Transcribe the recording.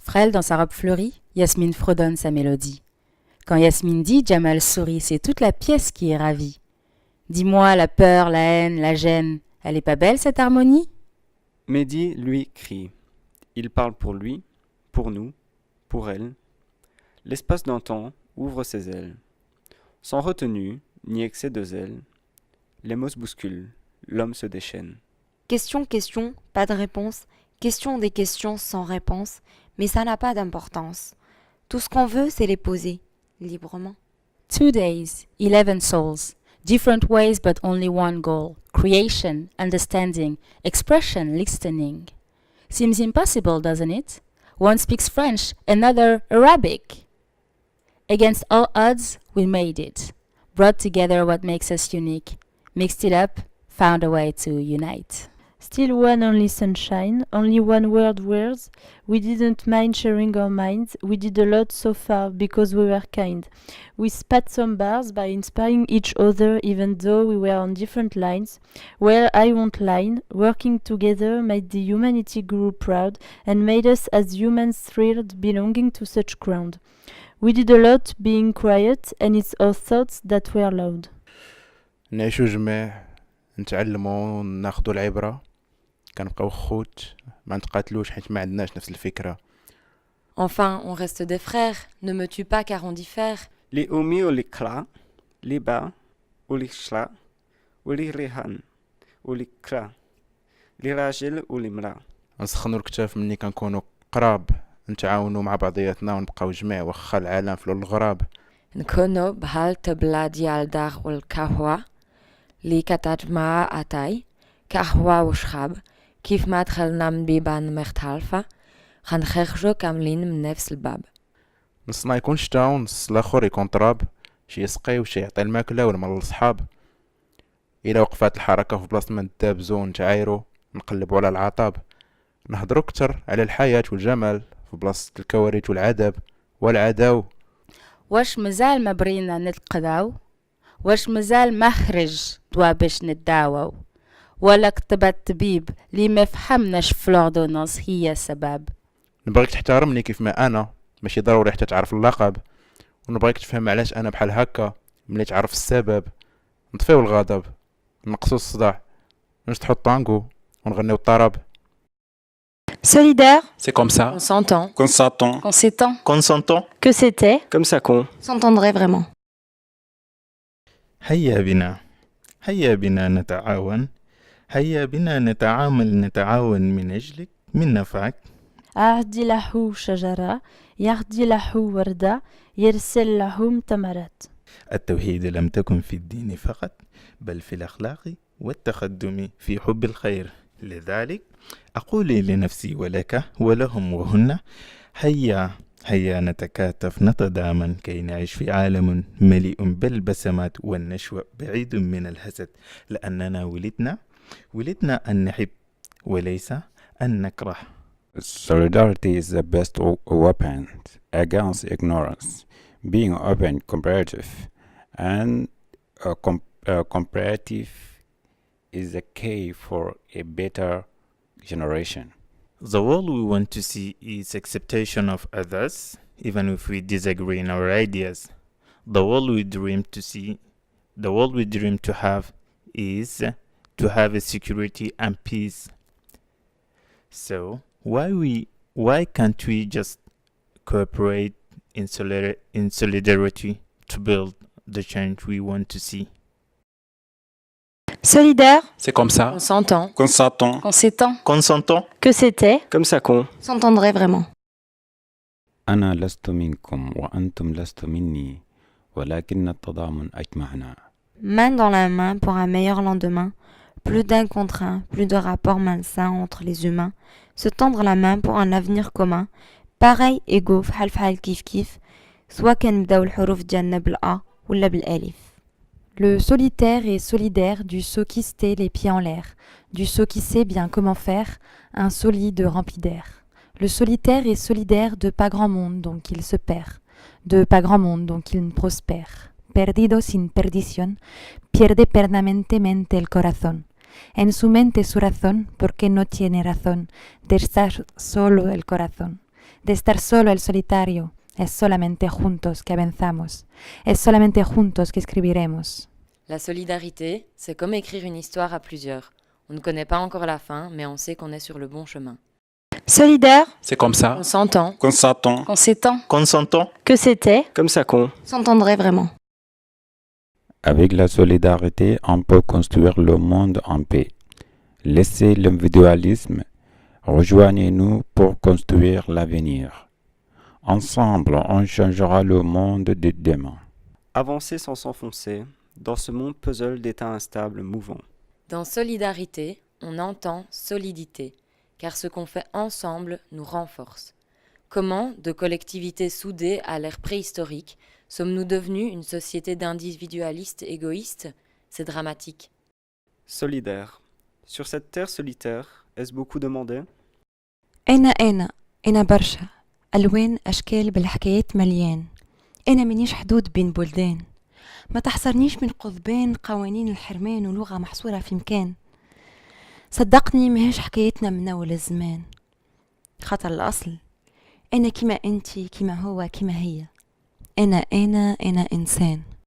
Frêle dans sa robe fleurie, Yasmine fredonne sa mélodie. Quand Yasmine dit, Jamal sourit, c'est toute la pièce qui est ravie. Dis-moi, la peur, la haine, la gêne, elle est pas belle cette harmonie? Mehdi, lui, crie. Il parle pour lui, pour nous, pour elle. L'espace d'un temps ouvre ses ailes. Sans retenue, ni excès de zèle, les mots se bousculent, l'homme se déchaîne. Question, question, pas de réponse. Question des questions sans réponse, mais ça n'a pas d'importance. Tout ce qu'on veut, c'est les poser, librement. 2 days, 11 souls, different ways but only one goal, creation, understanding, expression, listening. Seems impossible, doesn't it? One speaks French, another Arabic. Against all odds, we made it. Brought together what makes us unique. Mixed it up, found a way to unite. Still one only sunshine, only one word words. We didn't mind sharing our minds. We did a lot so far because we were kind. We spat some bars by inspiring each other even though we were on different lines. Well, I won't lie. Working together made the humanity grow proud and made us as humans thrilled belonging to such ground. We did a lot being quiet and it's our thoughts that were loud. نعيشو جميع نتعلمو ناخدو العبرة كنبقاو خوت ما نتقاتلوش حيت ما عندناش نفس الفكرة. Enfin, on reste des frères, ne me tue pas car on diffère. Les omi ou les kla, les ba ou les shla, ou les rihan, ou les kra, les rajil ou les mra. نسخنو الكتاف مني كنكونو قراب نتعاونو مع بعضياتنا ونبقاو جميع واخا العالم في الغراب. نكونو بحال تبلا ديال دار والقهوة اللي كتجمع أتاي قهوة وشراب كيف ما دخلنا من بيبان مختلفة غنخرجو كاملين من نفس الباب. نصنا يكون شتا ونص الاخر يكون تراب، شي يسقي وشي يعطي الماكلة والمال للصحاب. إلا وقفات الحركة في بلاصة ما ندابزو نتعايرو نقلبو على العطاب، نهضرو كتر على الحياة والجمال في بلاصة الكوارث والعذاب والعداو. واش مازال ما برينا نتقداو؟ واش مازال مخرج دوا باش نداوو؟ ولا كتب الطبيب لي ما فهمناش في لوردونانس هي السبب؟ نبغيك تحترمني كيف ما انا، ماشي ضروري حتى تعرف اللقب، ونبغيك تفهم علاش انا بحال هكا. ملي تعرف السبب نطفيو الغضب، نقصو الصداع، نشطحو الطانغو ونغنيو الطرب. Solidaire, C'est comme ça On s'entend, Qu'on s'attend, qu'on s'étend. qu'on s'entend. que c'était comme ça qu'on. s'entendrait vraiment. هيا بنا نتعاون، هيا بنا نتعاون من أجلك من نفعك. أعدي له شجرة، يهدي له وردة، يرسل لهم تمرات. التوحيد لم تكن في الدين فقط بل في الأخلاق والتقدم في حب الخير. لذلك أقول لنفسي ولك ولهم وهن هيا نتكاتف نتضامن كي نعيش في عالم مليء بالبسمات والنشوة بعيد من الحسد، لأننا ولدنا أن نحب وليس أن نكره. Solidarity is the best weapon against ignorance. Being open, comparative, and comparative is the key for a better generation. The world we want to see is acceptation of others, even if we disagree in our ideas. The world we dream to have is to have a security and peace. So why can't we just cooperate in solidarity to build the change we want to see? Solidaire, C'est comme ça On s'entend, Qu'on s'attend, Qu'on s'étend. qu'on s'entend. que c'était comme ça qu'on. s'entendrait vraiment. أنا لست منكم وأنتم لست مني ولكن التضامن أجمعنا. Main dans la main pour un meilleur lendemain. Plus d'un contre un, plus de rapports malsains entre les humains. Se tendre la main pour un avenir commun. Pareil, égaux, فحال فحال كيف كيف. سواء كنبداو الحروف ديالنا بالأ ولا بالألف. Le solitaire est solidaire du sot qui se tait les pieds en l'air, du sot qui sait bien comment faire un solide rempli d'air. Le solitaire est solidaire de pas grand monde donc il se perd, de pas grand monde donc il prospère. Perdido sin perdición, pierde permanentemente el corazón. En su mente su razón, porque no tiene razón de estar solo el corazón. de estar solo el solitario. Es solamente juntos que avanzamos. Es solamente juntos que escribiremos. La solidarité, c'est comme écrire une histoire à plusieurs. On ne connaît pas encore la fin, mais on sait qu'on est sur le bon chemin. Solidaire, C'est comme ça On s'entend. Qu'on s'attend. On s'étend. Qu'on s'entend. Que c'était Comme ça qu'on. s'entendrait vraiment. Avec la solidarité, on peut construire le monde en paix. Laissez l'individualisme. Rejoignez-nous pour construire l'avenir. Ensemble, on changera le monde de demain. Avancer sans s'enfoncer dans ce monde puzzle d'états instables mouvants. Dans solidarité, on entend solidité, car ce qu'on fait ensemble nous renforce. Comment, de collectivités soudées à l'ère préhistorique, sommes-nous devenus une société d'individualistes égoïstes? C'est dramatique. Solidaire. Sur cette terre solitaire, est-ce beaucoup demandé? أنا برشا ألوان أشكال بالحكايات مليان. أنا منيش حدود بين بلدان. ما تحصرنيش من قضبان قوانين الحرمان ولغة محصورة في مكان. صدقني ماهيش حكايتنا من أول الزمان. خاطر الأصل أنا كيما أنتي كيما هو كيما هي. أنا إنسان.